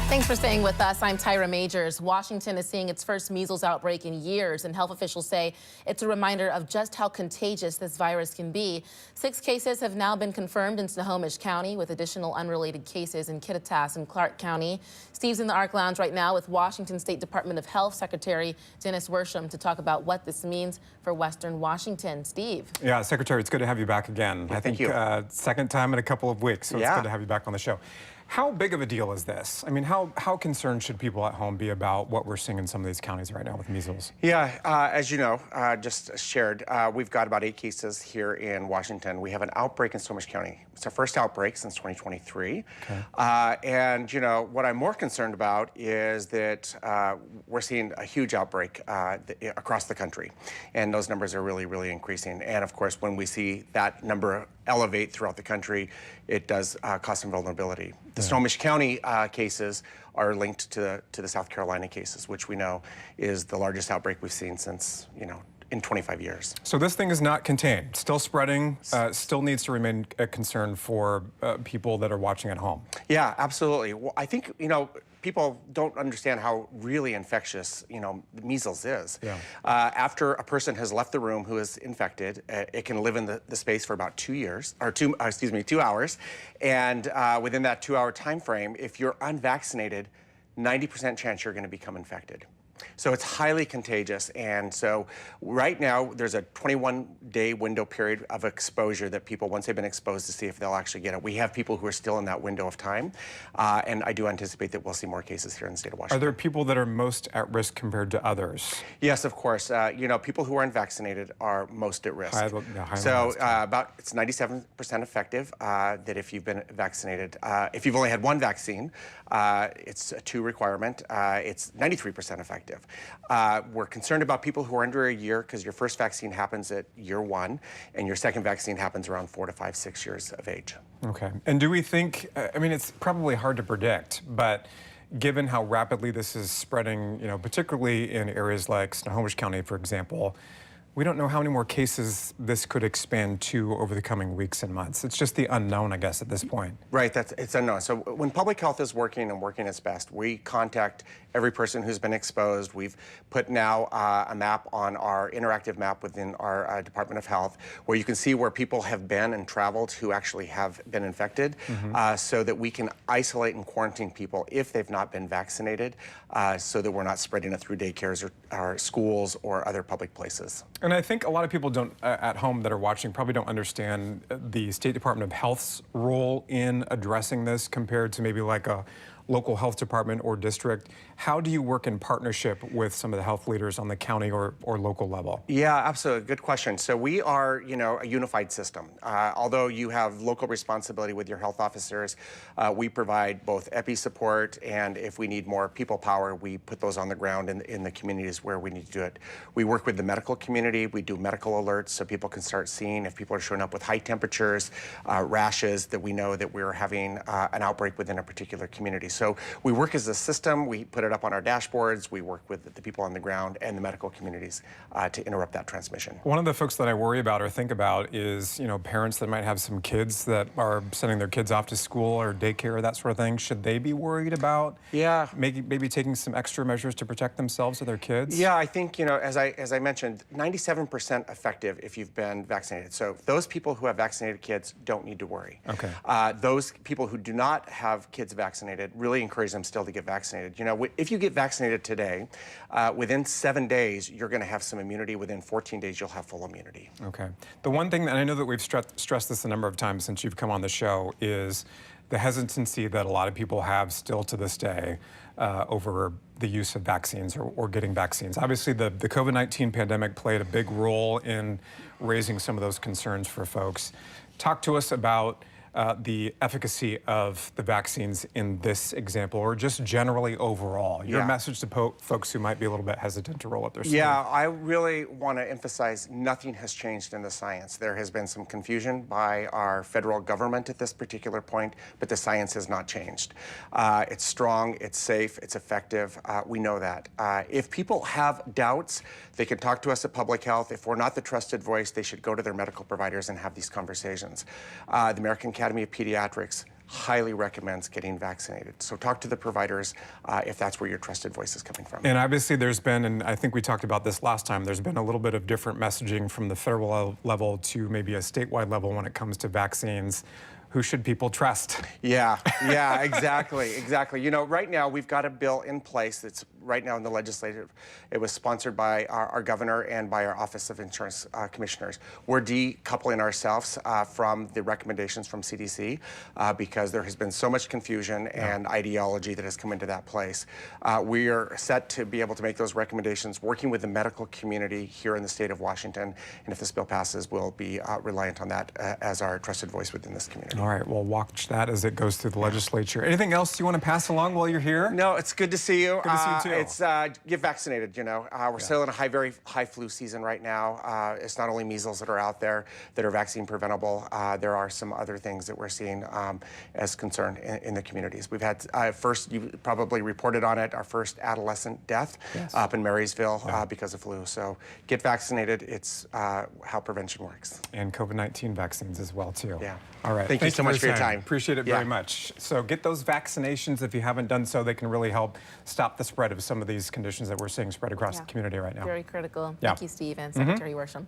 Thanks for staying with us. I'm Tyra Majors. Washington is seeing its first measles outbreak in years, and health officials say it's a reminder of just how contagious this virus can be. 6 cases have now been confirmed in Snohomish County, with additional unrelated cases in Kittitas and Clark County. Steve's in the ARC Lounge right now with Washington State Department of Health Secretary Dennis Worsham to talk about what this means for Western Washington. Steve. Yeah, Secretary, it's good to have you back again. Yeah, I think second time in a couple of weeks, so it's good to have you back on the show. How big of a deal is this? I mean, how concerned should people at home be about what we're seeing in some of these counties right now with measles? Yeah, as you know, just shared, we've got about 8 cases here in Washington. We have an outbreak in Snohomish County. It's our first outbreak since 2023. Okay. And, you know, what I'm more concerned about is that we're seeing a huge outbreak across the country. And those numbers are really, really increasing. And, of course, when we see that number elevate throughout the country, it does cause some vulnerability. The Snohomish County cases are linked to the South Carolina cases, which we know is the largest outbreak we've seen since, you know, in 25 years. So this thing is not contained, still spreading, still needs to remain a concern for people that are watching at home. Yeah, absolutely. Well, I think, you know, people don't understand how really infectious, you know, measles is. Yeah. After a person has left the room who is infected, it can live in the space for about 2 years, or 2 hours. And within that 2-hour time frame, if you're unvaccinated, 90% chance you're going to become infected. So it's highly contagious, and so right now there's a 21-day window period of exposure that people, once they've been exposed, to see if they'll actually get it. We have people who are still in that window of time, and I do anticipate that we'll see more cases here in the state of Washington. Are there people that are most at risk compared to others? Yes, of course. You know, people who are unvaccinated are most at risk. So it's 97% effective that if you've been vaccinated. If you've only had one vaccine, it's a 2 requirement. It's 93% effective. We're concerned about people who are under a year because your first vaccine happens at year 1 and your second vaccine happens around 4 to 5, 6 years of age. Okay. And do we think, I mean, it's probably hard to predict, but given how rapidly this is spreading, you know, particularly in areas like Snohomish County, for example, we don't know how many more cases this could expand to over the coming weeks and months. It's just the unknown, I guess, at this point. Right, it's unknown. So when public health is working and working its best, we contact every person who's been exposed. We've put now a map on our interactive map within our Department of Health where you can see where people have been and traveled who actually have been infected so that we can isolate and quarantine people if they've not been vaccinated so that we're not spreading it through daycares or schools or other public places. And I think a lot of people don't, at home that are watching, probably don't understand the State Department of Health's role in addressing this compared to maybe like a local health department or district. How do you work in partnership with some of the health leaders on the county or local level? Yeah, absolutely. Good question. So we are, you know, a unified system. Although you have local responsibility with your health officers, we provide both epi support, and if we need more people power, we put those on the ground in the communities where we need to do it. We work with the medical community. We do medical alerts so people can start seeing if people are showing up with high temperatures, rashes, that we know that we're having an outbreak within a particular community. So we work as a system. We put it up on our dashboards. We work with the people on the ground and the medical communities to interrupt that transmission. One of the folks that I worry about or think about is, you know, parents that might have some kids that are sending their kids off to school or daycare or that sort of thing. Should they be worried about maybe taking some extra measures to protect themselves or their kids? Yeah, I think, you know, as I mentioned, 97% effective if you've been vaccinated. So those people who have vaccinated kids don't need to worry. Okay. Those people who do not have kids vaccinated, really encourage them still to get vaccinated. You know, if you get vaccinated today, within 7 days, you're going to have some immunity. Within 14 days, you'll have full immunity. Okay. The one thing, and I know that we've stressed this a number of times since you've come on the show, is the hesitancy that a lot of people have still to this day over the use of vaccines or getting vaccines. Obviously, the COVID-19 pandemic played a big role in raising some of those concerns for folks. Talk to us about the efficacy of the vaccines in this example, or just generally overall. Your message to folks who might be a little bit hesitant to roll up their sleeve. Yeah, I really want to emphasize nothing has changed in the science. There has been some confusion by our federal government at this particular point, but the science has not changed. It's strong, it's safe, it's effective. We know that. If people have doubts, they can talk to us at Public Health. If we're not the trusted voice, they should go to their medical providers and have these conversations. The American Academy of Pediatrics highly recommends getting vaccinated. So talk to the providers if that's where your trusted voice is coming from. And obviously there's been, and I think we talked about this last time, there's been a little bit of different messaging from the federal level to maybe a statewide level when it comes to vaccines. Who should people trust? Yeah, exactly. You know, right now we've got a bill in place that's right now in the legislature. It was sponsored by our governor and by our Office of Insurance Commissioners. We're decoupling ourselves from the recommendations from CDC because there has been so much confusion and ideology that has come into that place. We are set to be able to make those recommendations working with the medical community here in the state of Washington. And if this bill passes, we'll be reliant on that as our trusted voice within this community. All right, well, watch that as it goes through the legislature. Anything else you want to pass along while you're here? No, it's good to see you. Good to see you too. It's get vaccinated. You know, we're still in a very high flu season right now. It's not only measles that are out there that are vaccine preventable. There are some other things that we're seeing as concern in the communities. We've had first, you probably reported on it, our first adolescent death up in Marysville because of flu. So get vaccinated. It's how prevention works. And COVID-19 vaccines as well too. Yeah. All right. Thank you so much for your time. Appreciate it very much. So get those vaccinations if you haven't done so. They can really help stop the spread of some of these conditions that we're seeing spread across the community right now. Very critical. Yeah. Thank you, Steve, and Secretary Worsham.